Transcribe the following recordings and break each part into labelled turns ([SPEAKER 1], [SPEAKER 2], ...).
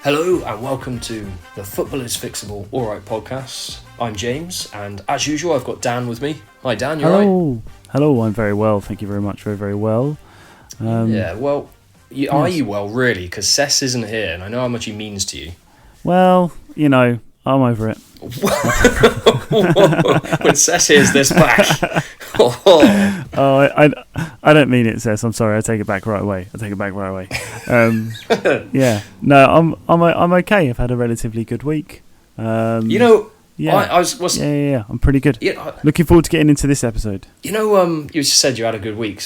[SPEAKER 1] Hello and welcome to the Football is Fixable Alright podcast. I'm James and as usual I've got Dan with me. Hi Dan, you alright?
[SPEAKER 2] Hello, I'm very well, thank you very much, very well.
[SPEAKER 1] Are you well really? Because Cess isn't here and I know how much he means to you.
[SPEAKER 2] Well, I'm over it.
[SPEAKER 1] When Cess hears this back.
[SPEAKER 2] I don't mean it, Cess. I'm sorry. I take it back right away. I'm okay. I've had a relatively good week.
[SPEAKER 1] I'm
[SPEAKER 2] pretty good. Looking forward to getting into this episode.
[SPEAKER 1] You just said you had a good week.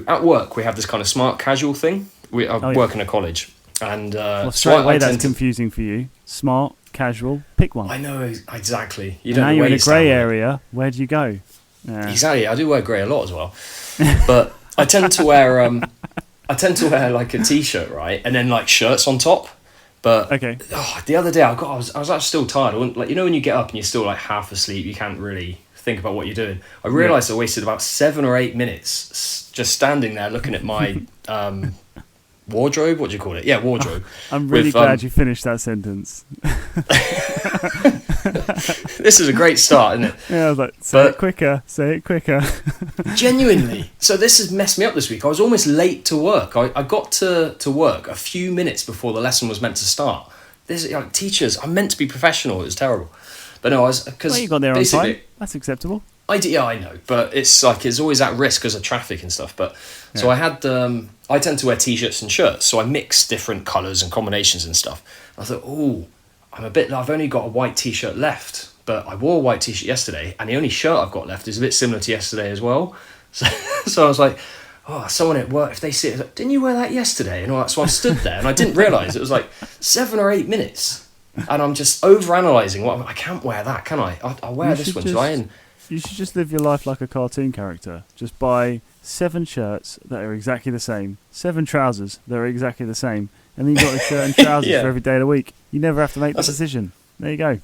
[SPEAKER 1] At work we have this kind of smart casual thing. I work in a college, and
[SPEAKER 2] straight away that's confusing for you. Smart, casual, pick one.
[SPEAKER 1] I know exactly.
[SPEAKER 2] Now you're in a grey area. Where do you go?
[SPEAKER 1] Exactly. I do wear grey a lot as well, but I tend to wear like a t-shirt, right, and then like shirts on top. But the other day I was actually still tired. When you get up and you're still like half asleep, you can't really think about what you're doing. I realised I wasted about 7 or 8 minutes just standing there looking at my wardrobe. What do you call it? Yeah, wardrobe.
[SPEAKER 2] I'm really glad you finished that sentence.
[SPEAKER 1] This is a great start, isn't it?
[SPEAKER 2] Yeah, I was like, say it quicker.
[SPEAKER 1] Genuinely. So this has messed me up this week. I was almost late to work. I got to work a few minutes before the lesson was meant to start. This teachers, I'm meant to be professional. It was terrible. But no,
[SPEAKER 2] you got there on time. That's acceptable.
[SPEAKER 1] I know, but it's always at risk because of traffic and stuff. But so I had I tend to wear t-shirts and shirts, so I mix different colours and combinations and stuff. I thought, I've only got a white t-shirt left, but I wore a white t-shirt yesterday, and the only shirt I've got left is a bit similar to yesterday as well. So I was like, someone at work, if they see it, like, didn't you wear that yesterday? And all that. So I stood there, and I didn't realise it was like 7 or 8 minutes, and I'm just over-analysing. I can't wear that, can I? I'll wear this one,
[SPEAKER 2] You should just live your life like a cartoon character. Just buy 7 shirts that are exactly the same, 7 trousers that are exactly the same, and then you've got a shirt and trousers for every day of the week. You never have to make the decision. There you go.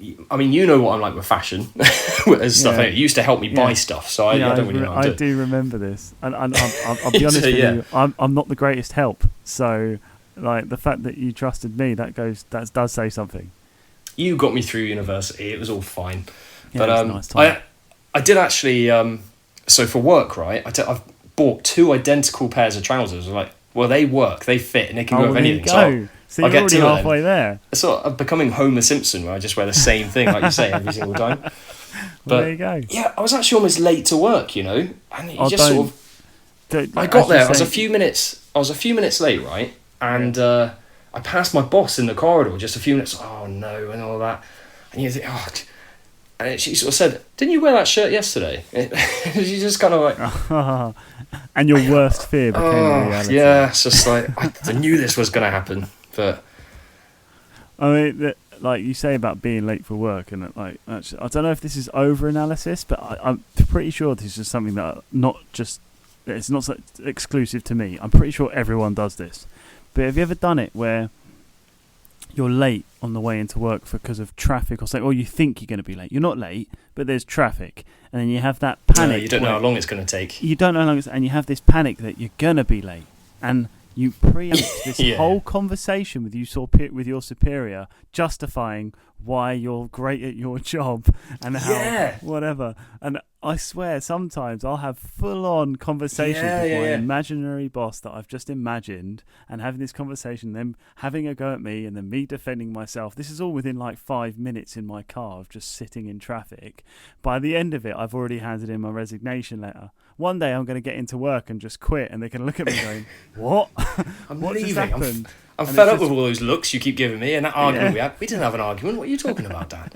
[SPEAKER 1] You know what I'm like with fashion and stuff. It used to help me buy stuff, so I don't really know.
[SPEAKER 2] I do remember this, and I'll be honest with you. I'm not the greatest help, so like the fact that you trusted me, that does say something.
[SPEAKER 1] You got me through university. It was all fine.
[SPEAKER 2] Yeah, but nice time.
[SPEAKER 1] I did actually. So for work, right? I've bought 2 identical pairs of trousers. They work, they fit, and they can go with anything.
[SPEAKER 2] So you're already halfway there.
[SPEAKER 1] It's sort of becoming Homer Simpson, where I just wear the same thing, like you say, every single time. But
[SPEAKER 2] there you go.
[SPEAKER 1] Yeah, I was actually almost late to work, and I got there. I was a few minutes late, right? And I passed my boss in the corridor just a few minutes. Oh no, and all that. And you think, and she sort of said, "Didn't you wear that shirt yesterday?" She just kind of like,
[SPEAKER 2] and your worst fear became reality.
[SPEAKER 1] Yeah, it's just like I knew this was going to happen, but
[SPEAKER 2] I mean, like you say about being late for work, and actually, I don't know if this is over-analysis, but I'm pretty sure this is just something that it's not so exclusive to me. I'm pretty sure everyone does this. But have you ever done it where you're late on the way into work because of traffic or something, or you think you're going to be late? You're not late, but there's traffic, and then you have that panic.
[SPEAKER 1] You don't know how long it's going to take.
[SPEAKER 2] You don't know how long and you have this panic that you're going to be late, and you preempt this whole conversation with your superior, justifying why you're great at your job and how whatever. And I swear, sometimes I'll have full-on conversations with my imaginary boss that I've just imagined, and having this conversation, them having a go at me, and then me defending myself. This is all within like 5 minutes in my car of just sitting in traffic. By the end of it, I've already handed in my resignation letter. One day I'm going to get into work and just quit, and they can look at me going, "What?
[SPEAKER 1] What just happened?" I'm fed up with all those looks you keep giving me, and that argument we didn't have an argument. What are you talking about, Dan?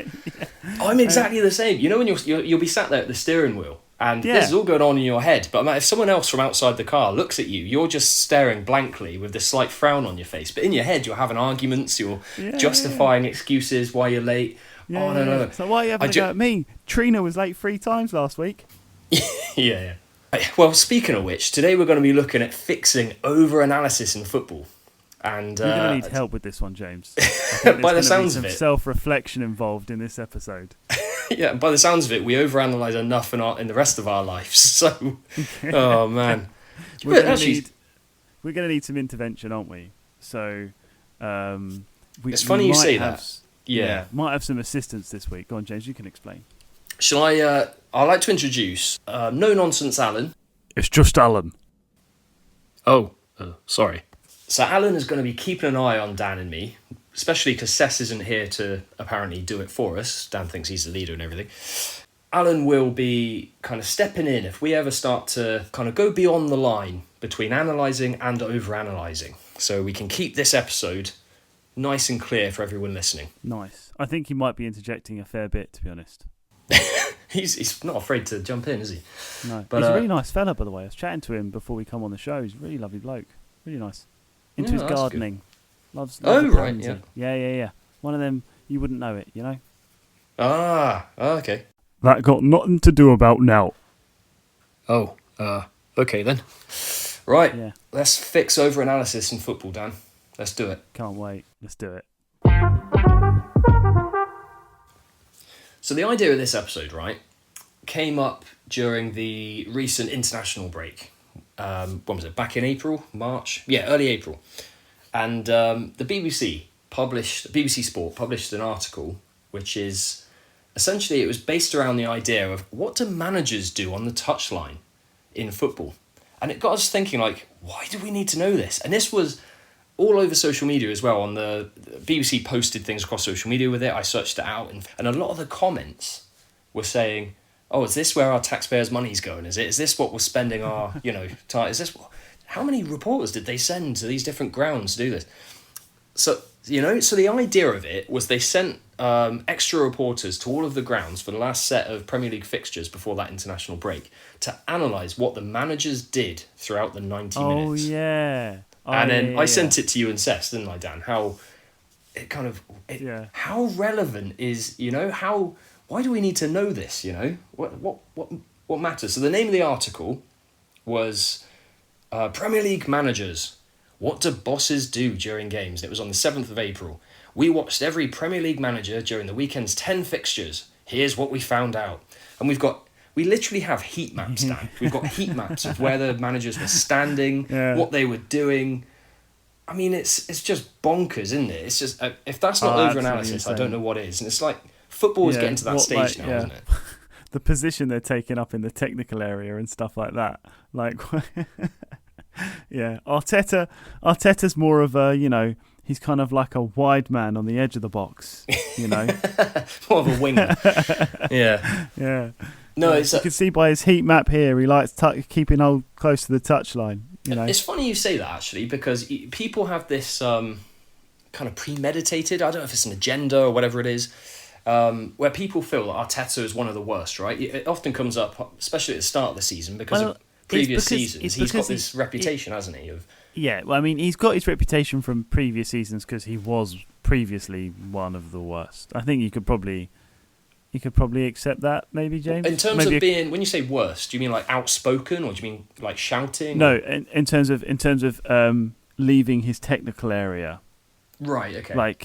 [SPEAKER 1] I'm exactly the same. You know when you'll be sat there at the steering wheel, and this is all going on in your head. But if someone else from outside the car looks at you, you're just staring blankly with this slight frown on your face. But in your head, you're having arguments. You're justifying excuses why you're late. No.
[SPEAKER 2] So why are you having a go at me? Trina was late 3 times last week.
[SPEAKER 1] Yeah. Well, speaking of which, today we're going to be looking at fixing over-analysis in football. And
[SPEAKER 2] you're going to need help with this one, James.
[SPEAKER 1] By the sounds of it,
[SPEAKER 2] self-reflection involved in this episode.
[SPEAKER 1] Yeah, by the sounds of it, we overanalyze enough in the rest of our lives. So, oh man,
[SPEAKER 2] we're going to need some intervention, aren't we? So
[SPEAKER 1] It's funny you say that. Yeah.
[SPEAKER 2] Might have some assistance this week. Go on, James, you can explain.
[SPEAKER 1] Shall I? I'd like to introduce No Nonsense Alan.
[SPEAKER 2] It's just Alan.
[SPEAKER 1] Oh, sorry. So Alan is going to be keeping an eye on Dan and me, especially because Sess isn't here to apparently do it for us. Dan thinks he's the leader and everything. Alan will be kind of stepping in if we ever start to kind of go beyond the line between analysing and over-analysing. So we can keep this episode nice and clear for everyone listening.
[SPEAKER 2] Nice. I think he might be interjecting a fair bit, to be honest.
[SPEAKER 1] He's not afraid to jump in, is he?
[SPEAKER 2] No. But he's a really nice fella, by the way. I was chatting to him before we come on the show. He's a really lovely bloke. Really nice. Into his gardening. Loves
[SPEAKER 1] right, yeah.
[SPEAKER 2] Yeah. One of them, you wouldn't know it, you know?
[SPEAKER 1] Okay.
[SPEAKER 2] That got nothing to do about now.
[SPEAKER 1] Oh, okay then. Right,
[SPEAKER 2] yeah.
[SPEAKER 1] Let's fix over-analysis in football, Dan. Let's do it.
[SPEAKER 2] Can't wait. Let's do it.
[SPEAKER 1] So the idea of this episode, right, came up during the recent international break. When was it? Back in April? March? Yeah, early April. And the BBC Sport published an article which is... Essentially, it was based around the idea of what do managers do on the touchline in football? And it got us thinking, like, why do we need to know this? And this was all over social media as well. On the BBC posted things across social media with it. I searched it out. And a lot of the comments were saying, oh, is this where our taxpayers' money's going? Is it? Is this what we're spending our, time? Is this... How many reporters did they send to these different grounds to do this? So, so the idea of it was they sent extra reporters to all of the grounds for the last set of Premier League fixtures before that international break to analyse what the managers did throughout the 90 minutes.
[SPEAKER 2] Oh, yeah.
[SPEAKER 1] And then I sent it to you and Sess, didn't I, Dan? How it kind of... How relevant is, why do we need to know this, What matters? So the name of the article was Premier League Managers. What do bosses do during games? And it was on the 7th of April. We watched every Premier League manager during the weekend's 10 fixtures. Here's what we found out. And we literally have heat maps, Dan. We've got heat maps of where the managers were standing, what they were doing. I mean, it's just bonkers, isn't it? It's just, if that's not over-analysis, I don't know what is. And it's like, football is getting to that stage now, isn't it?
[SPEAKER 2] The position they're taking up in the technical area and stuff like that. Like... Yeah, Arteta's more of a, he's kind of like a wide man on the edge of the box,
[SPEAKER 1] More of a winger. Yeah.
[SPEAKER 2] Yeah.
[SPEAKER 1] No,
[SPEAKER 2] you can see by his heat map here, he likes keeping close to the touchline,
[SPEAKER 1] It's funny you say that, actually, because people have this kind of premeditated, I don't know if it's an agenda or whatever it is, where people feel that Arteta is one of the worst, right? It often comes up, especially at the start of the season, because of previous seasons. He's got this reputation, hasn't he?
[SPEAKER 2] He's got his reputation from previous seasons because he was previously one of the worst. I think you could probably accept that, maybe, James.
[SPEAKER 1] In terms of being, when you say worst, do you mean like outspoken, or do you mean like shouting?
[SPEAKER 2] No, in terms of leaving his technical area.
[SPEAKER 1] Right. Okay.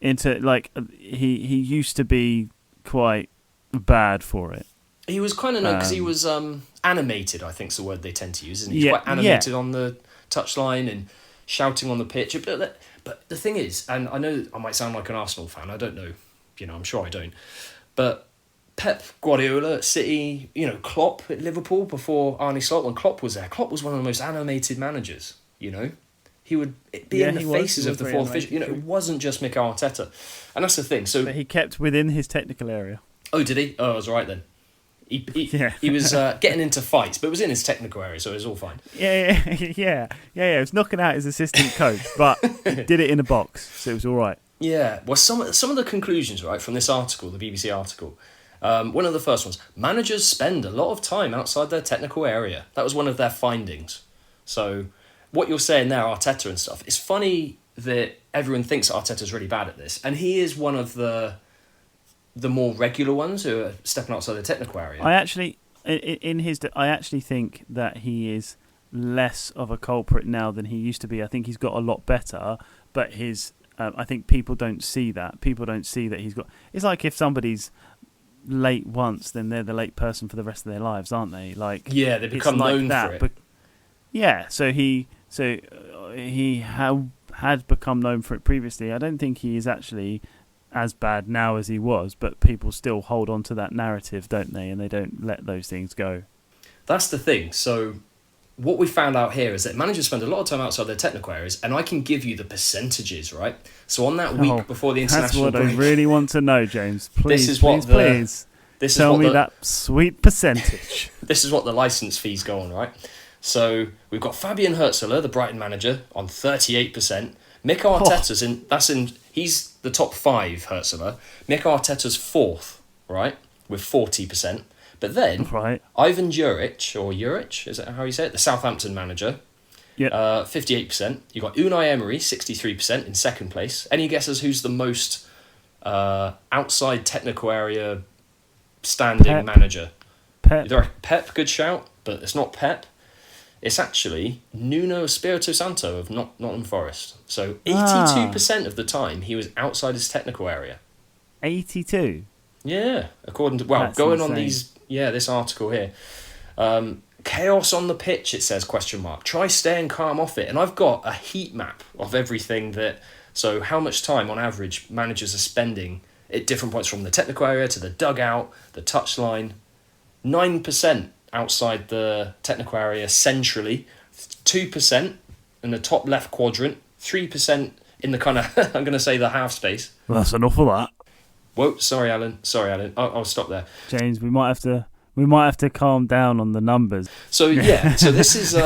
[SPEAKER 2] He used to be quite bad for it.
[SPEAKER 1] He was kind of known because he was animated, I think is the word they tend to use, isn't he? He's quite animated on the touchline and shouting on the pitch. But the thing is, and I know I might sound like an Arsenal fan, I don't know, I'm sure I don't, but Pep Guardiola at City, Klopp at Liverpool before Arne Slot, when Klopp was there, Klopp was one of the most animated managers, He would be in the faces of the fourth vision. It wasn't just Mikel Arteta. And that's the thing. So,
[SPEAKER 2] but he kept within his technical area.
[SPEAKER 1] Oh, did he? Oh, I was right then. He was getting into fights, but it was in his technical area, so it was all fine.
[SPEAKER 2] Yeah. He was knocking out his assistant coach, but did it in a box, so it was all right.
[SPEAKER 1] Yeah. Well, some of the conclusions, right, from this article, the BBC article, one of the first ones, managers spend a lot of time outside their technical area. That was one of their findings. So what you're saying there, Arteta and stuff, it's funny that everyone thinks Arteta's really bad at this, and he is one of the more regular ones who are stepping outside the technical area. I actually
[SPEAKER 2] think that he is less of a culprit now than he used to be. I think he's got a lot better, but I think people don't see that. People don't see that he's got... It's like if somebody's late once, then they're the late person for the rest of their lives, aren't they? Like,
[SPEAKER 1] yeah, they become known for it.
[SPEAKER 2] But, yeah, so he had become known for it previously. I don't think he is actually as bad now as he was, but people still hold on to that narrative, don't they? And they don't let those things go.
[SPEAKER 1] That's the thing. So what we found out here is that managers spend a lot of time outside their technical areas, and I can give you the percentage, right? So on that week before the international break...
[SPEAKER 2] That's what I really want to know, James. Please,
[SPEAKER 1] This
[SPEAKER 2] tell me that sweet percentage.
[SPEAKER 1] This is what the licence fees go on, right? So we've got Fabian Hürzeler, the Brighton manager, on 38%. Mick Arteta's he's the top 5, Hürzeler. Mick Arteta's 4th, right, with 40%. But then Ivan Juric, is that how you say it? The Southampton manager, 58%. You've got Unai Emery, 63% in 2nd place. Any guesses who's the most outside technical area standing manager? Pep, good shout, but it's not Pep. It's actually Nuno Espirito Santo of Nottingham Forest. So 82% of the time he was outside his technical area.
[SPEAKER 2] 82?
[SPEAKER 1] Yeah, according to going on this article here. Chaos on the pitch, it says, ? Try staying calm off it. And I've got a heat map of everything so how much time on average managers are spending at different points from the technical area to the dugout, the touchline. 9% outside the technical area centrally, 2% in the top left quadrant, 3% in the kind of, I'm going to say the half space.
[SPEAKER 2] Well, that's enough of that.
[SPEAKER 1] Whoa, sorry, Alan. I'll stop there.
[SPEAKER 2] James, we might have to calm down on the numbers.
[SPEAKER 1] So this is we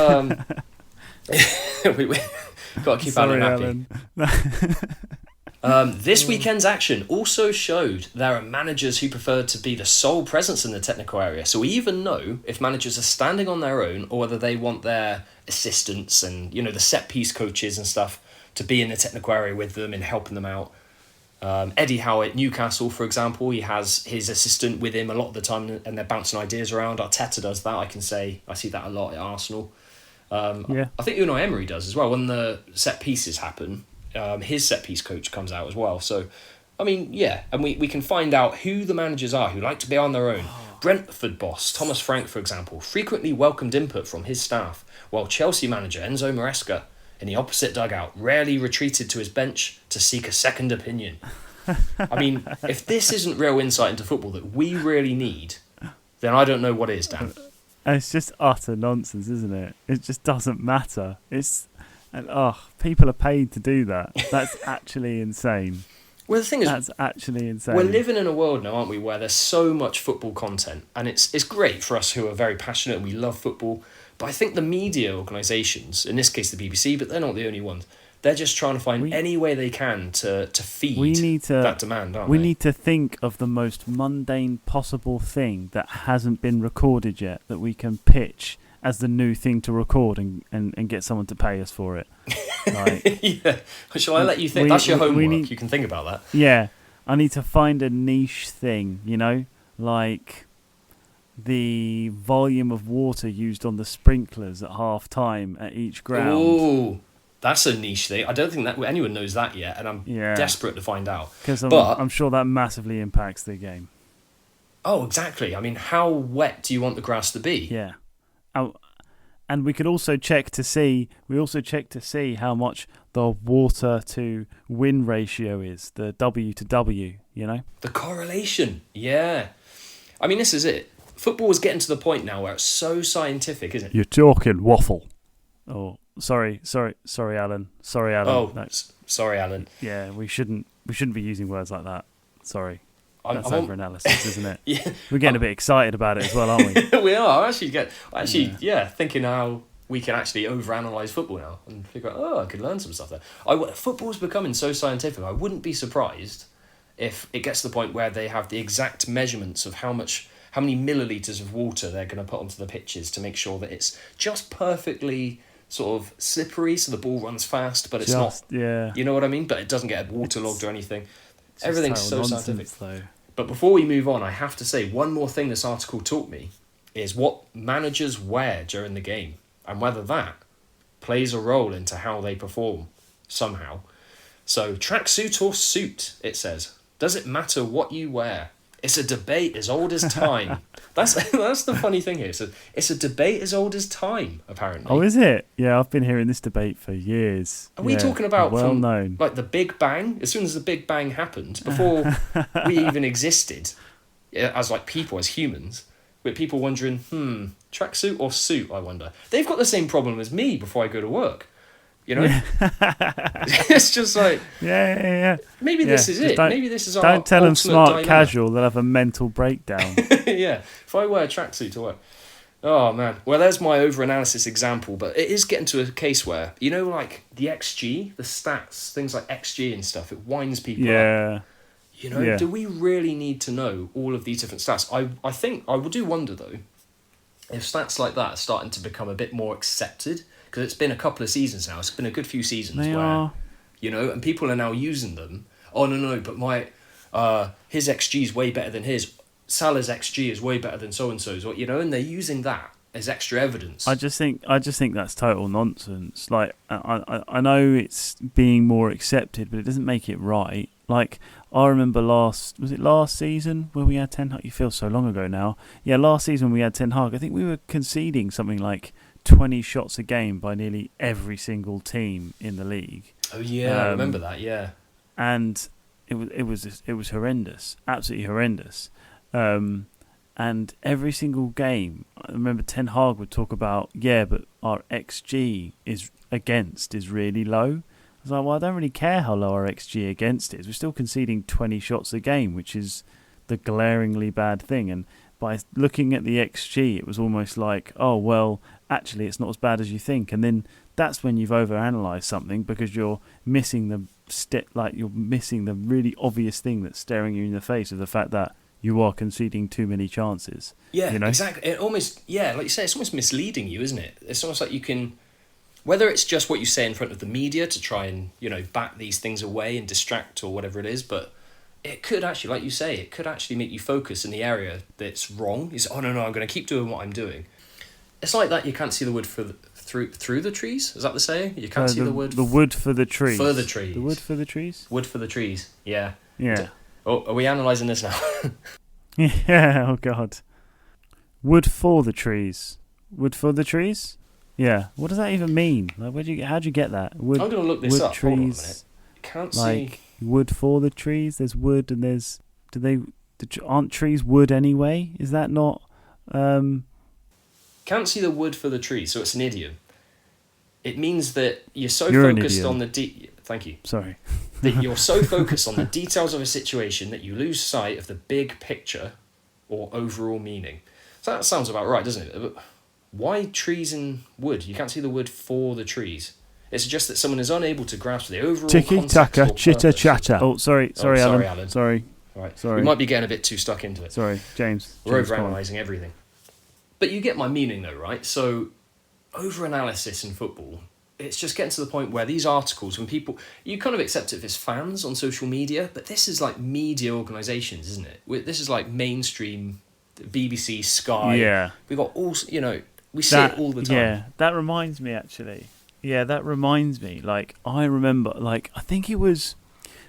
[SPEAKER 1] got to keep Alan happy. This weekend's action also showed there are managers who prefer to be the sole presence in the technical area. So we even know if managers are standing on their own or whether they want their assistants and the set piece coaches and stuff to be in the technical area with them and helping them out. Eddie Howe at Newcastle, for example, he has his assistant with him a lot of the time and they're bouncing ideas around. Arteta does that, I see that a lot at Arsenal. I think Unai Emery does as well. When the set pieces happen, his set piece coach comes out as well. So, I mean, and we can find out who the managers are who like to be on their own. Brentford boss Thomas Frank, for example, frequently welcomed input from his staff, while Chelsea manager Enzo Maresca, in the opposite dugout, rarely retreated to his bench to seek a second opinion. I mean, if this isn't real insight into football that we really need, then I don't know what is, Dan.
[SPEAKER 2] It's just utter nonsense, isn't it? It just doesn't matter. People are paid to do that. That's actually insane.
[SPEAKER 1] Well, the thing is,
[SPEAKER 2] that's actually insane.
[SPEAKER 1] We're living in a world now, aren't we, where there's so much football content, and it's great for us who are very passionate and we love football. But I think the media organisations, in this case the BBC, but they're not the only ones, they're just trying to find any way they can to feed that demand, aren't they?
[SPEAKER 2] We need to think of the most mundane possible thing that hasn't been recorded yet that we can pitch as the new thing to record and get someone to pay us for it.
[SPEAKER 1] Yeah. Shall I let you think? That's your homework. You can think about that.
[SPEAKER 2] Yeah. I need to find a niche thing, like the volume of water used on the sprinklers at half time at each ground.
[SPEAKER 1] Ooh, that's a niche thing. I don't think that anyone knows that yet, and I'm desperate to find out.
[SPEAKER 2] Because I'm sure that massively impacts the game.
[SPEAKER 1] Oh, exactly. I mean, how wet do you want the grass to be?
[SPEAKER 2] Yeah. And we could also check to see how much the water to wind ratio is, the W to W,
[SPEAKER 1] The correlation, yeah. I mean, this is it. Football is getting to the point now where it's so scientific, isn't it?
[SPEAKER 2] You're talking waffle. Oh, sorry, Alan.
[SPEAKER 1] Oh,
[SPEAKER 2] no.
[SPEAKER 1] Sorry, Alan.
[SPEAKER 2] Yeah, we shouldn't be using words like that. Sorry. That's over-analysis, isn't it?
[SPEAKER 1] Yeah.
[SPEAKER 2] We're getting a bit excited about it as well, aren't we?
[SPEAKER 1] We are. Thinking how we can actually over-analyse football now and figure out, I could learn some stuff there. Football's becoming so scientific, I wouldn't be surprised if it gets to the point where they have the exact measurements of how many millilitres of water they're going to put onto the pitches to make sure that it's just perfectly sort of slippery so the ball runs fast, but it's not. Yeah. You know what I mean? But it doesn't get waterlogged or anything. Everything's so scientific.
[SPEAKER 2] Though.
[SPEAKER 1] But before we move on, I have to say one more thing this article taught me is what managers wear during the game and whether that plays a role into how they perform somehow. So tracksuit or suit, it says. Does it matter what you wear? It's a debate as old as time. That's the funny thing here. It's a debate as old as time, apparently.
[SPEAKER 2] Oh, is it? Yeah, I've been hearing this debate for years.
[SPEAKER 1] Are we talking about
[SPEAKER 2] well
[SPEAKER 1] from
[SPEAKER 2] known,
[SPEAKER 1] like the Big Bang? As soon as the Big Bang happened, before we even existed, as like people, as humans, with people wondering, tracksuit or suit? I wonder. They've got the same problem as me before I go to work. You know, it's just like maybe this is it. Maybe this is our
[SPEAKER 2] don't tell them smart
[SPEAKER 1] dilemma.
[SPEAKER 2] casual. They'll have a mental breakdown.
[SPEAKER 1] Yeah, if I wear a tracksuit to work. Oh man, well there's my over-analysis example, but it is getting to a case where, you know, like the XG, the stats, things like XG and stuff, it winds people up. You know, do we really need to know all of these different stats? I think I do wonder though, if stats like that are starting to become a bit more accepted. Because it's been a couple of seasons now. It's been a good few seasons you know, and people are now using them. Oh, no, but his XG is way better than his. Salah's XG is way better than so-and-so's. You know, and they're using that as extra evidence.
[SPEAKER 2] I just think that's total nonsense. Like, I know it's being more accepted, but it doesn't make it right. Like, I remember last season where we had Ten Hag? You feel so long ago now. Yeah, last season when we had Ten Hag, I think we were conceding something like 20 shots a game by nearly every single team in the league.
[SPEAKER 1] Oh yeah, I remember that. Yeah,
[SPEAKER 2] and it was horrendous, absolutely horrendous. And every single game, I remember Ten Hag would talk about, but our XG is really low. I was like, well, I don't really care how low our XG against is. We're still conceding 20 shots a game, which is the glaringly bad thing. And by looking at the XG, it was almost like, oh well, actually it's not as bad as you think. And then that's when you've overanalyzed something, because you're missing you're missing the really obvious thing that's staring you in the face of the fact that you are conceding too many chances.
[SPEAKER 1] Yeah,
[SPEAKER 2] you know?
[SPEAKER 1] Exactly. It almost, like you say, it's almost misleading you, isn't it? It's almost like you can, whether it's just what you say in front of the media to try and, you know, back these things away and distract or whatever it is, but it could actually, like you say, it could actually make you focus in the area that's wrong. It's, oh no, I'm going to keep doing what I'm doing. It's like that you can't see the wood through the trees. Is that the saying? You can't see the wood.
[SPEAKER 2] The wood for the trees.
[SPEAKER 1] For the trees.
[SPEAKER 2] The wood for the trees.
[SPEAKER 1] Wood for the trees. Yeah.
[SPEAKER 2] Yeah.
[SPEAKER 1] Oh, are we analysing this now?
[SPEAKER 2] Yeah. Oh God. Wood for the trees. Wood for the trees. Yeah. What does that even mean? Like, how'd you get that? Wood.
[SPEAKER 1] I'm going to look this up.
[SPEAKER 2] Trees,
[SPEAKER 1] hold on a minute. Can't
[SPEAKER 2] like,
[SPEAKER 1] see.
[SPEAKER 2] Wood for the trees. There's wood and there's. Aren't trees wood anyway? Is that not?
[SPEAKER 1] Can't see the wood for the trees, so it's an idiom. It means that you're focused on the thank you.
[SPEAKER 2] Sorry.
[SPEAKER 1] That you're so focused on the details of a situation that you lose sight of the big picture or overall meaning. So that sounds about right, doesn't it? But why trees and wood? You can't see the wood for the trees. It suggests that someone is unable to grasp the overall context or
[SPEAKER 2] Tiki-taka, chitter-chatter.
[SPEAKER 1] Sorry, Alan.
[SPEAKER 2] Sorry.
[SPEAKER 1] Right.
[SPEAKER 2] Sorry.
[SPEAKER 1] We might be getting a bit too stuck into it.
[SPEAKER 2] Sorry, James.
[SPEAKER 1] We're overanalyzing everything. But you get my meaning though, right? So, overanalysis in football, it's just getting to the point where these articles, when people, you kind of accept it as fans on social media, but this is like media organisations, isn't it? This is like mainstream, BBC, Sky.
[SPEAKER 2] Yeah.
[SPEAKER 1] We've got all, you know, we see it all the time.
[SPEAKER 2] Yeah, that reminds me actually. Yeah, that reminds me. Like, I remember, like, I think it was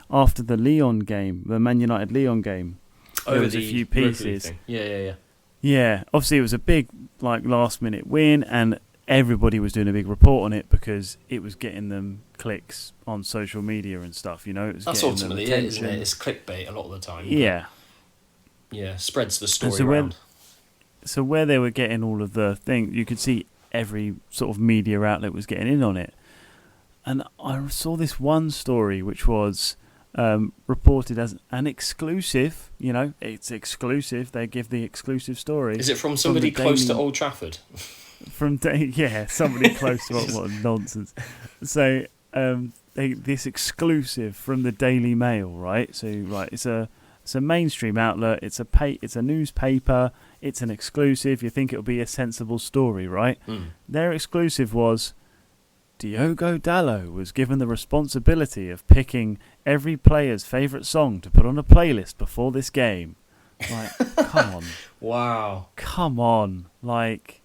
[SPEAKER 2] after the Lyon game, the Man United Lyon game. There was a few pieces.
[SPEAKER 1] Yeah.
[SPEAKER 2] Yeah, obviously it was a big, like, last-minute win, and everybody was doing a big report on it because it was getting them clicks on social media and stuff, you know? It was
[SPEAKER 1] That's ultimately it, isn't it? It's clickbait a lot of the time.
[SPEAKER 2] Yeah.
[SPEAKER 1] Yeah, spreads the story around.
[SPEAKER 2] So where they were getting all of the things, you could see every sort of media outlet was getting in on it. And I saw this one story which was reported as an exclusive. You know, it's exclusive. They give the exclusive story.
[SPEAKER 1] Is it from somebody close to Old Trafford?
[SPEAKER 2] Somebody close to what nonsense. So this exclusive from the Daily Mail, right? So it's a mainstream outlet. It's a newspaper. It's an exclusive. You think it'll be a sensible story, right? Their exclusive was Diogo Dalot was given the responsibility of picking every player's favourite song to put on a playlist before this game. Like, come on.
[SPEAKER 1] Wow.
[SPEAKER 2] Come on. Like,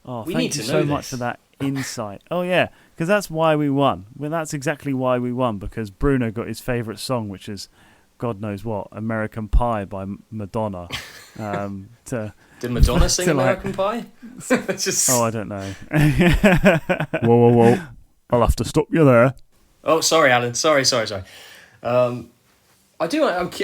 [SPEAKER 1] we
[SPEAKER 2] thank you so much for that insight. Oh, yeah, because that's why we won. Well, that's exactly why we won, because Bruno got his favourite song, which is God knows what, American Pie by Madonna.
[SPEAKER 1] Did Madonna sing American Pie?
[SPEAKER 2] Oh, I don't know. Whoa. I'll have to stop you there.
[SPEAKER 1] Oh, sorry, Alan. Sorry. I do.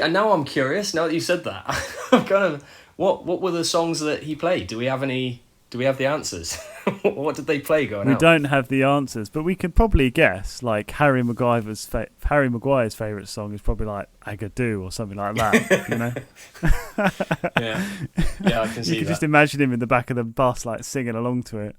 [SPEAKER 1] Now I'm curious. Now that you said that, I'm kind of. What were the songs that he played? Do we have any? Do we have the answers? What did they play going out?
[SPEAKER 2] We don't have the answers, but we could probably guess. Like Harry Maguire's favourite song is probably like Agadoo or something like that. You know?
[SPEAKER 1] Yeah, I can see that.
[SPEAKER 2] You can just imagine him in the back of the bus, like singing along to it.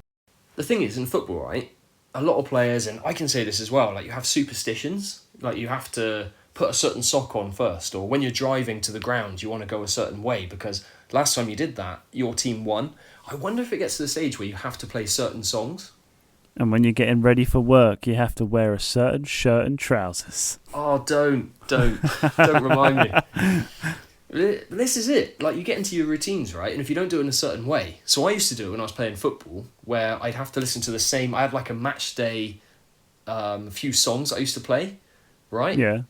[SPEAKER 1] The thing is, in football, right? A lot of players, and I can say this as well. Like you have superstitions. Like you have to put a certain sock on first, or when you're driving to the ground, you want to go a certain way because last time you did that, your team won. I wonder if it gets to the stage where you have to play certain songs.
[SPEAKER 2] And when you're getting ready for work, you have to wear a certain shirt and trousers.
[SPEAKER 1] Oh, don't remind me. This is it. Like you get into your routines, right? And if you don't do it in a certain way. So I used to do it when I was playing football, where I'd have to listen to the same. I had like a match day, few songs I used to play, right?
[SPEAKER 2] Yeah.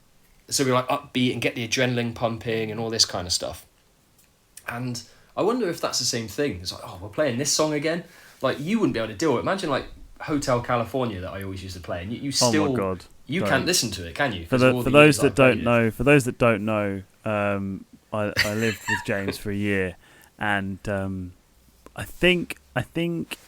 [SPEAKER 1] So we were like upbeat and get the adrenaline pumping and all this kind of stuff. And I wonder if that's the same thing. It's like, oh, we're playing this song again. Like you wouldn't be able to do it. Imagine like Hotel California that I always used to play, and you still.
[SPEAKER 2] Oh my God!
[SPEAKER 1] You can't listen to it, can you?
[SPEAKER 2] For those that don't know, I lived with James for a year, and I think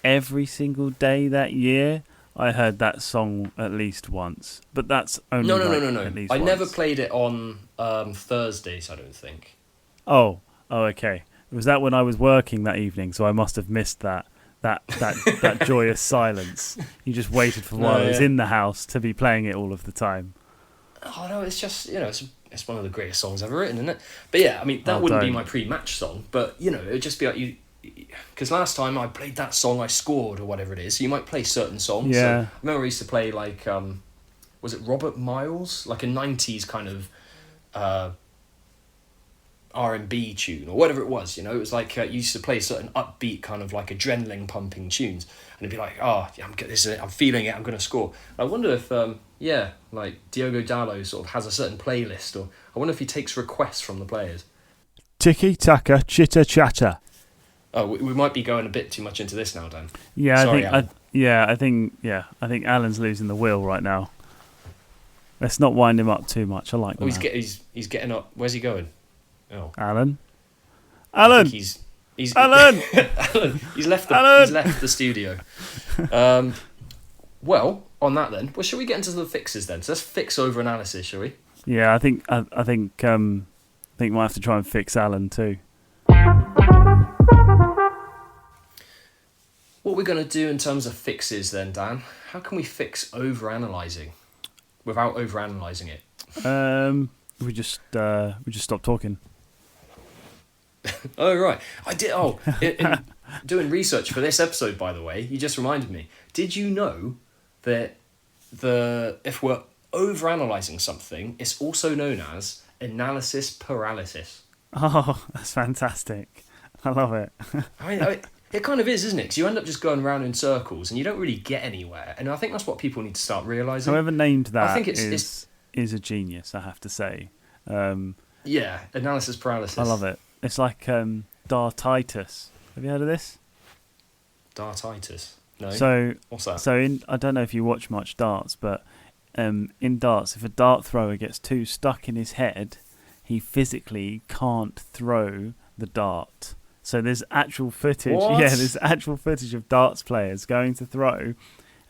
[SPEAKER 2] every single day that year I heard that song at least once. But that's only
[SPEAKER 1] no.
[SPEAKER 2] At least
[SPEAKER 1] I
[SPEAKER 2] once.
[SPEAKER 1] never played it on Thursdays. I don't think.
[SPEAKER 2] Oh, okay. Was that when I was working that evening? So I must have missed that joyous silence. You just waited for while I was in the house to be playing it all of the time.
[SPEAKER 1] Oh no, it's just it's one of the greatest songs ever written, isn't it? But yeah, I mean that wouldn't be my pre-match song, but it would just be like you, because last time I played that song I scored or whatever it is. So you might play certain songs.
[SPEAKER 2] Yeah.
[SPEAKER 1] So I remember I used to play like was it Robert Miles, like a 90s kind of R&B tune or whatever it was, it was like you used to play certain upbeat kind of like adrenaline pumping tunes, and it'd be like, oh yeah, I'm feeling it, I'm gonna score. I wonder if like Diogo Dalot sort of has a certain playlist, or I wonder if he takes requests from the players.
[SPEAKER 2] Tiki taka chitter chatter.
[SPEAKER 1] Oh, we might be going a bit too much into this now, Dan.
[SPEAKER 2] Yeah,
[SPEAKER 1] Sorry,
[SPEAKER 2] I think Alan's losing the wheel right now. Let's not wind him up too much. I like that.
[SPEAKER 1] He's getting up. Where's he going? Oh,
[SPEAKER 2] Alan.
[SPEAKER 1] He's
[SPEAKER 2] Alan.
[SPEAKER 1] Alan. He's left the studio. Well, on that then, shall we get into the fixes then? So let's fix over-analysis, shall we?
[SPEAKER 2] Yeah, I think we might have to try and fix Alan too.
[SPEAKER 1] What we're going to do in terms of fixes then, Dan? How can we fix over-analysing without over-analysing it?
[SPEAKER 2] We just stop talking.
[SPEAKER 1] Oh right, I did. Oh, in doing research for this episode, by the way, you just reminded me. Did you know that if we're over-analysing something, it's also known as analysis paralysis?
[SPEAKER 2] Oh, that's fantastic! I love it.
[SPEAKER 1] I mean, it kind of is, isn't it? Because you end up just going around in circles and you don't really get anywhere. And I think that's what people need to start realising.
[SPEAKER 2] Whoever named that, I think
[SPEAKER 1] it's
[SPEAKER 2] a genius, I have to say.
[SPEAKER 1] Yeah, analysis paralysis.
[SPEAKER 2] I love it. It's like dartitis. Have you heard of this?
[SPEAKER 1] Dartitis? No.
[SPEAKER 2] So
[SPEAKER 1] what's that?
[SPEAKER 2] So I don't know if you watch much darts, but in darts, if a dart thrower gets too stuck in his head, he physically can't throw the dart. So there's actual footage.
[SPEAKER 1] What?
[SPEAKER 2] Yeah, there's actual footage of darts players going to throw,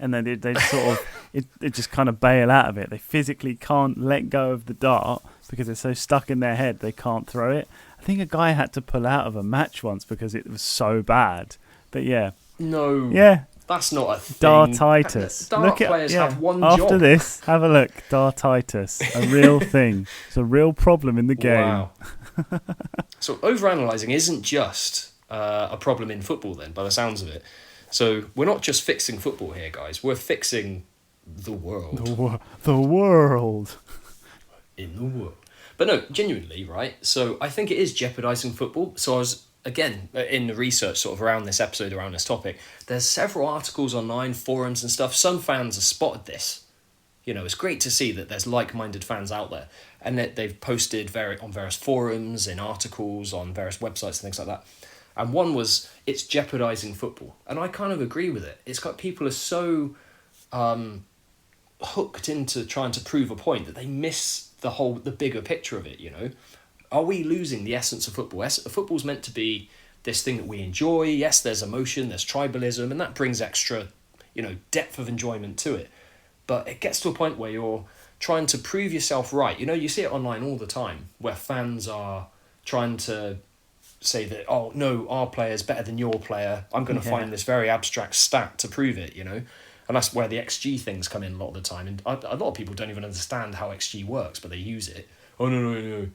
[SPEAKER 2] and then they sort of it just kind of bail out of it. They physically can't let go of the dart because they're so stuck in their head they can't throw it. I think a guy had to pull out of a match once because it was so bad. But yeah.
[SPEAKER 1] No.
[SPEAKER 2] Yeah.
[SPEAKER 1] That's not a thing.
[SPEAKER 2] Dartitis.
[SPEAKER 1] Dart players have one
[SPEAKER 2] job. After
[SPEAKER 1] job.
[SPEAKER 2] this, have a look. Dartitis. A real thing. It's a real problem in the game.
[SPEAKER 1] Wow. So over-analysing isn't just a problem in football then, by the sounds of it. So we're not just fixing football here, guys. We're fixing the world.
[SPEAKER 2] The world.
[SPEAKER 1] In the world. But no, genuinely, right? So I think it is jeopardising football. So I was, again, in the research sort of around this episode, around this topic, there's several articles online, forums and stuff. Some fans have spotted this. it's great to see that there's like-minded fans out there, and that they've posted on various forums, in articles, on various websites and things like that. And one was, it's jeopardising football. And I kind of agree with it. It's got people are so hooked into trying to prove a point that they miss the bigger picture of it, Are we losing the essence of football? Football's meant to be this thing that we enjoy. Yes, there's emotion, there's tribalism, and that brings extra, depth of enjoyment to it. But it gets to a point where you're trying to prove yourself right. You see it online all the time, where fans are trying to say that, oh, no, our player's better than your player. I'm going to find this very abstract stat to prove it, And that's where the XG things come in a lot of the time. And a lot of people don't even understand how XG works, but they use it. Oh, no.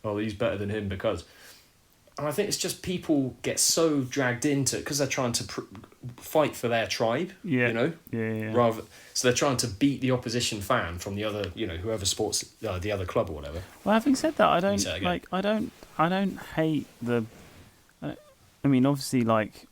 [SPEAKER 1] Oh, he's better than him because... And I think it's just people get so dragged into it because they're trying to fight for their tribe,
[SPEAKER 2] Yeah.
[SPEAKER 1] So they're trying to beat the opposition fan from the other, whoever sports the other club or whatever.
[SPEAKER 2] Well, having said that, I don't hate the. I mean, obviously, like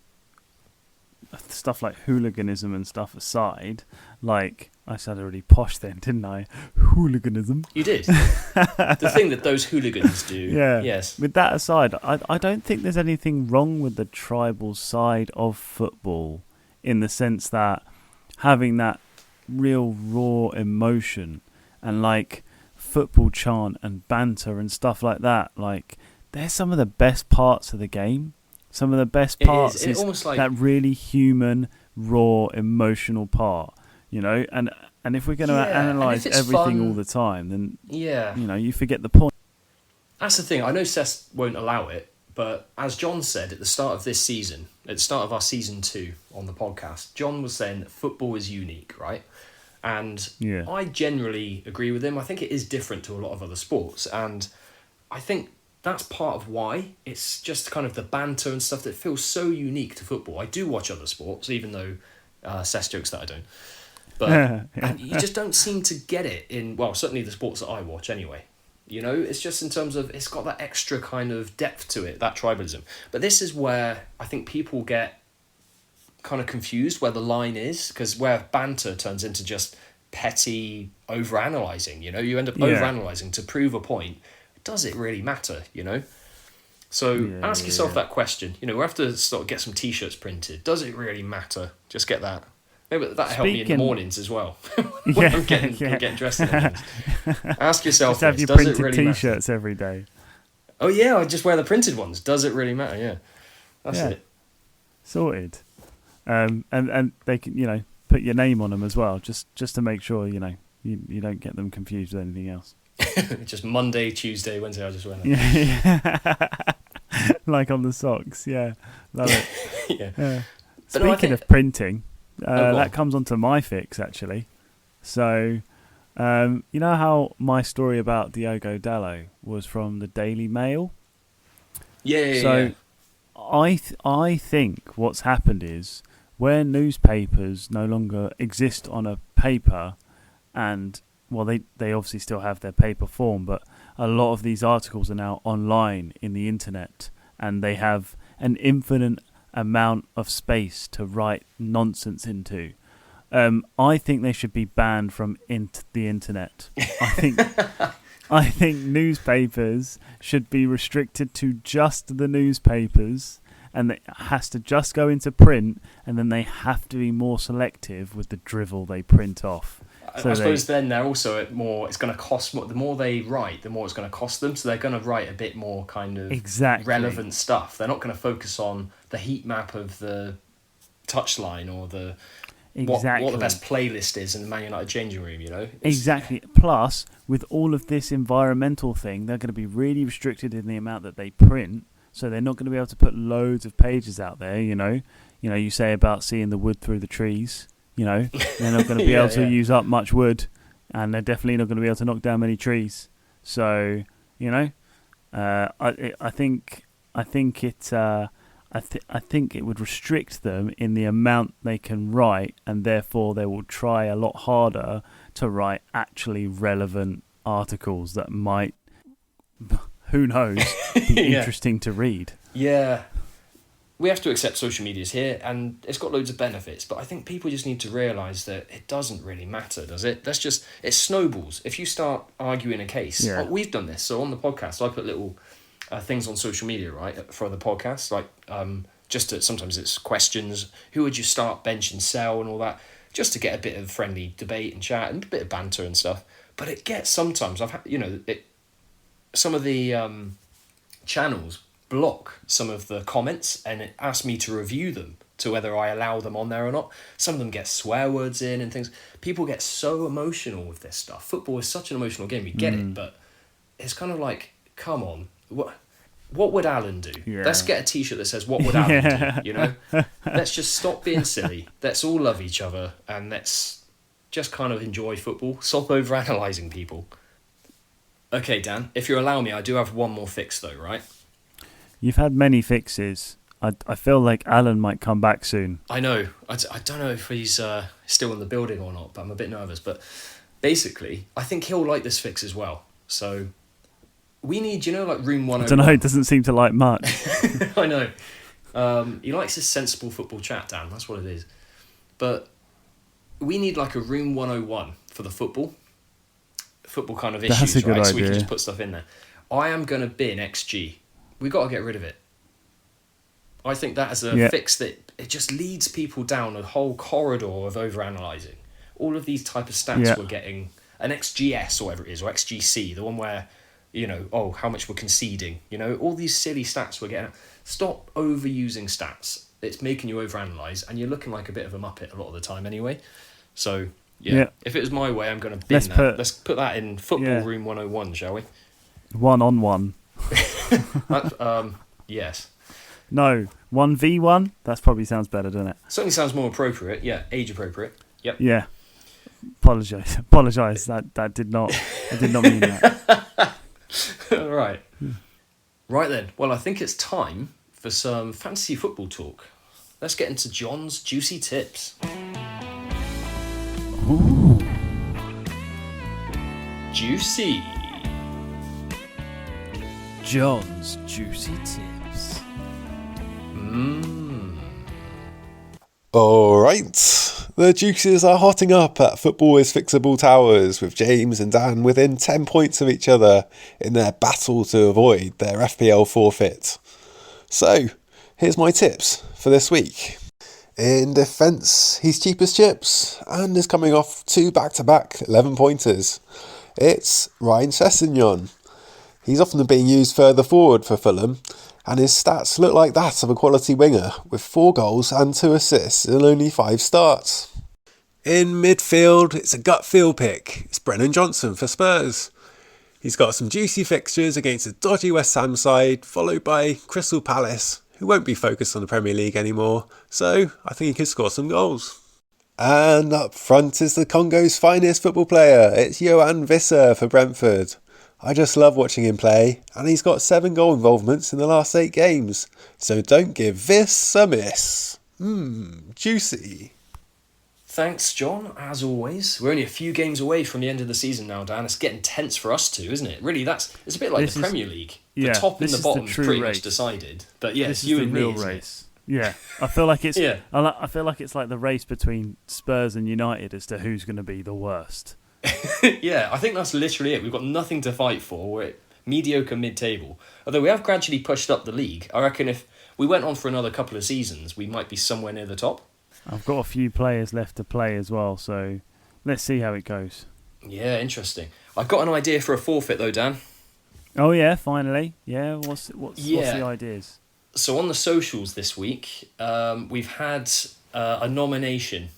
[SPEAKER 2] stuff like hooliganism and stuff aside, like I sounded really posh then, didn't I? Hooliganism.
[SPEAKER 1] You did. The thing that those hooligans do.
[SPEAKER 2] Yeah.
[SPEAKER 1] Yes.
[SPEAKER 2] With that aside, I don't think there's anything wrong with the tribal side of football, in the sense that having that real raw emotion and like football chant and banter and stuff like that, like they're some of the best parts of the game. Some of the best parts is
[SPEAKER 1] almost like
[SPEAKER 2] that really human, raw, emotional part, and if we're going to analyse everything all the time, then you forget the point.
[SPEAKER 1] That's the thing. I know Seth won't allow it, but as John said at the start of this season, at the start of our season 2 on the podcast, John was saying that football is unique, right? And I generally agree with him. I think it is different to a lot of other sports, and I think that's part of why it's just kind of the banter and stuff that feels so unique to football. I do watch other sports, even though Seth jokes that I don't. But and you just don't seem to get it in, well, certainly the sports that I watch anyway. It's just in terms of, it's got that extra kind of depth to it, that tribalism. But this is where I think people get kind of confused where the line is, because where banter turns into just petty over-analysing, you end up over-analysing to prove a point. Does it really matter, So ask yourself that question. We'll have to sort of get some T-shirts printed. Does it really matter? Just get that. Maybe that'll help me in the mornings as well. when I'm getting dressed in the mornings. Ask yourself,
[SPEAKER 2] just have your
[SPEAKER 1] does
[SPEAKER 2] printed
[SPEAKER 1] it really
[SPEAKER 2] T-shirts
[SPEAKER 1] matter?
[SPEAKER 2] every day.
[SPEAKER 1] Oh yeah, I just wear the printed ones. Does it really matter? Yeah, that's it.
[SPEAKER 2] Sorted. And they can put your name on them as well, just to make sure you don't get them confused with anything else.
[SPEAKER 1] Just Monday, Tuesday, Wednesday, I just wear them.
[SPEAKER 2] Yeah. Like on the socks, yeah. Love it.
[SPEAKER 1] Yeah.
[SPEAKER 2] Speaking of printing, that comes onto my fix, actually. So, you know how my story about Diogo Dalot was from the Daily Mail?
[SPEAKER 1] Yeah.
[SPEAKER 2] I think what's happened is, where newspapers no longer exist on a paper, and well, they obviously still have their paper form, but a lot of these articles are now online in the internet, and they have an infinite amount of space to write nonsense into. I think they should be banned from the internet. I think newspapers should be restricted to just the newspapers, and it has to just go into print, and then they have to be more selective with the drivel they print off.
[SPEAKER 1] I suppose then they're also it's going to cost more. The more they write, the more it's going to cost them. So they're going to write a bit more kind of relevant stuff. They're not going to focus on the heat map of the touchline or what the best playlist is in the Man United changing room, Exactly.
[SPEAKER 2] Plus, with all of this environmental thing, they're going to be really restricted in the amount that they print. So they're not going to be able to put loads of pages out there, You say about seeing the wood through the trees. They're not going to be able to use up much wood, and they're definitely not going to be able to knock down many trees. So, I think it would restrict them in the amount they can write, and therefore they will try a lot harder to write actually relevant articles that might, who knows, be interesting to read.
[SPEAKER 1] Yeah. we have to accept social media's here, and it's got loads of benefits, but I think people just need to realise that it doesn't really matter, does it? It snowballs. If you start arguing a case, we've done this. So on the podcast, I put little things on social media, right, for the podcast, like sometimes it's questions, who would you start, bench and sell and all that, just to get a bit of friendly debate and chat and a bit of banter and stuff. But it gets sometimes, some of the channels block some of the comments and it asks me to review them to whether I allow them on there or not. Some of them get swear words in and things. People get so emotional with this stuff. Football is such an emotional game, we get it, but it's kind of like, come on, what would Alan do? Yeah. Let's get a t-shirt that says, what would Alan do, you know? Let's just stop being silly. Let's all love each other and let's just kind of enjoy football. Stop over-analysing people. Okay, Dan, if you allow me, I do have one more fix though, right?
[SPEAKER 2] You've had many fixes. I feel like Alan might come back soon. I
[SPEAKER 1] know. I don't know if he's still in the building or not, but I'm a bit nervous. But basically, I think he'll like this fix as well. So we need, like room 101.
[SPEAKER 2] I don't know, it doesn't seem to like much.
[SPEAKER 1] I know. He likes his sensible football chat, Dan. That's what it is. But we need like a room 101 for the football kind of issues, right? Idea. So we can just put stuff in there. I am going to bin XG. We got to get rid of it. I think that is a fix that it just leads people down a whole corridor of over-analysing. All of these type of stats we're getting, an XGS or whatever it is, or XGC, the one where, how much we're conceding. All these silly stats we're getting. Stop overusing stats. It's making you over-analyse, and you're looking like a bit of a muppet a lot of the time anyway. So, if it was my way, I'm going to bin that. Let's put that in Football Room 101, shall we?
[SPEAKER 2] 1-on-1.
[SPEAKER 1] Yes.
[SPEAKER 2] No, 1v1. That probably sounds better, doesn't it?
[SPEAKER 1] Certainly sounds more appropriate. Yeah, age appropriate. Yep.
[SPEAKER 2] Yeah. Apologise. That did not. I did not mean that.
[SPEAKER 1] Right. Right then. Well, I think it's time for some fantasy football talk. Let's get into John's juicy tips.
[SPEAKER 2] Ooh.
[SPEAKER 1] Juicy.
[SPEAKER 2] John's juicy tips.
[SPEAKER 3] Alright, the juices are hotting up at Football is Fixable Towers, with James and Dan within 10 points of each other in their battle to avoid their FPL forfeit. So, here's my tips for this week. In defence, he's cheap as chips and is coming off 2 back-to-back 11-pointers. It's Ryan Sessegnon. He's often being used further forward for Fulham, and his stats look like that of a quality winger, with 4 goals and 2 assists in only 5 starts. In midfield, it's a gut feel pick. It's Brennan Johnson for Spurs. He's got some juicy fixtures against a dodgy West Ham side, followed by Crystal Palace, who won't be focused on the Premier League anymore, so I think he could score some goals. And up front is the Congo's finest football player. It's Yohan Wissa for Brentford. I just love watching him play, and he's got 7 goal involvements in the last 8 games, so don't give this a miss. Juicy.
[SPEAKER 1] Thanks, John, as always. We're only a few games away from the end of the season now, Dan. It's getting tense for us too, isn't it? Really, it's a bit like the Premier League. The top and the bottom pretty much decided. But yes,
[SPEAKER 2] this
[SPEAKER 1] you
[SPEAKER 2] is
[SPEAKER 1] and
[SPEAKER 2] the
[SPEAKER 1] me,
[SPEAKER 2] real race. Yeah, I feel like it's I feel like it's like the race between Spurs and United as to who's going to be the worst.
[SPEAKER 1] Yeah, I think that's literally it. We've got nothing to fight for. We're mediocre mid-table. Although we have gradually pushed up the league. I reckon if we went on for another couple of seasons, we might be somewhere near the top.
[SPEAKER 2] I've got a few players left to play as well, so let's see how it goes.
[SPEAKER 1] Yeah, interesting. I've got an idea for a forfeit though, Dan.
[SPEAKER 2] Oh yeah, finally. Yeah, what's the ideas?
[SPEAKER 1] So on the socials this week, we've had a nomination.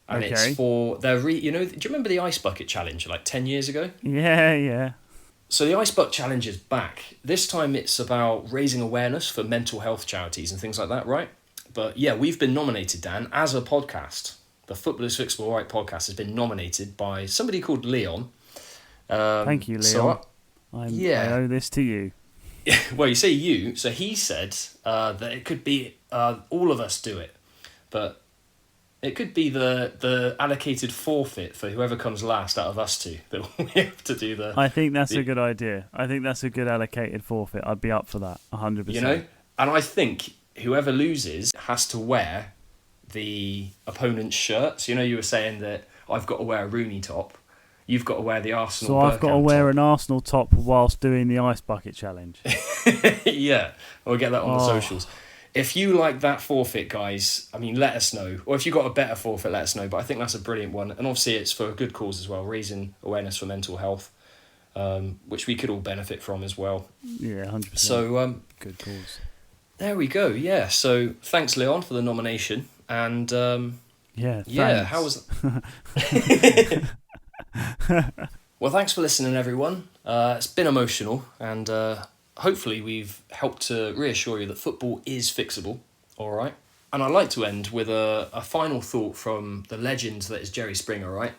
[SPEAKER 1] And it's for their do you remember the Ice Bucket Challenge like 10 years ago?
[SPEAKER 2] Yeah.
[SPEAKER 1] So the Ice Bucket Challenge is back. This time it's about raising awareness for mental health charities and things like that, right? But yeah, we've been nominated, Dan, as a podcast. The Football is Fixable Right podcast has been nominated by somebody called Leon.
[SPEAKER 2] Thank you, Leon.
[SPEAKER 1] So
[SPEAKER 2] I owe this to you.
[SPEAKER 1] Well, you say you. So he said that it could be all of us do it. But it could be the allocated forfeit for whoever comes last out of us two that we have to do
[SPEAKER 2] I think that's a good idea. I think that's a good allocated forfeit. I'd be up for that, 100%.
[SPEAKER 1] And I think whoever loses has to wear the opponent's shirt. So, you were saying that I've got to wear a Rooney top. You've got to wear the Arsenal.
[SPEAKER 2] So I've got to wear
[SPEAKER 1] top.
[SPEAKER 2] an Arsenal top whilst doing the ice bucket challenge.
[SPEAKER 1] Yeah, we'll get that on the socials. If you like that forfeit, guys, let us know. Or if you've got a better forfeit, let us know. But I think that's a brilliant one. And obviously it's for a good cause as well, raising awareness for mental health, which we could all benefit from as well.
[SPEAKER 2] Yeah, 100%.
[SPEAKER 1] So,
[SPEAKER 2] good cause.
[SPEAKER 1] There we go, yeah. So thanks, Leon, for the nomination. And, how was it? Well, thanks for listening, everyone. It's been emotional, and hopefully we've helped to reassure you that football is fixable, all right? And I'd like to end with a final thought from the legend that is Jerry Springer, right?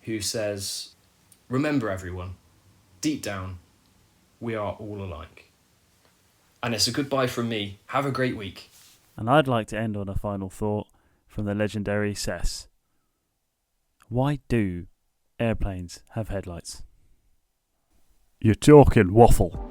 [SPEAKER 1] Who says, remember, everyone, deep down, we are all alike. And it's a goodbye from me. Have a great week.
[SPEAKER 2] And I'd like to end on a final thought from the legendary Cess. Why do airplanes have headlights? You're talking waffle.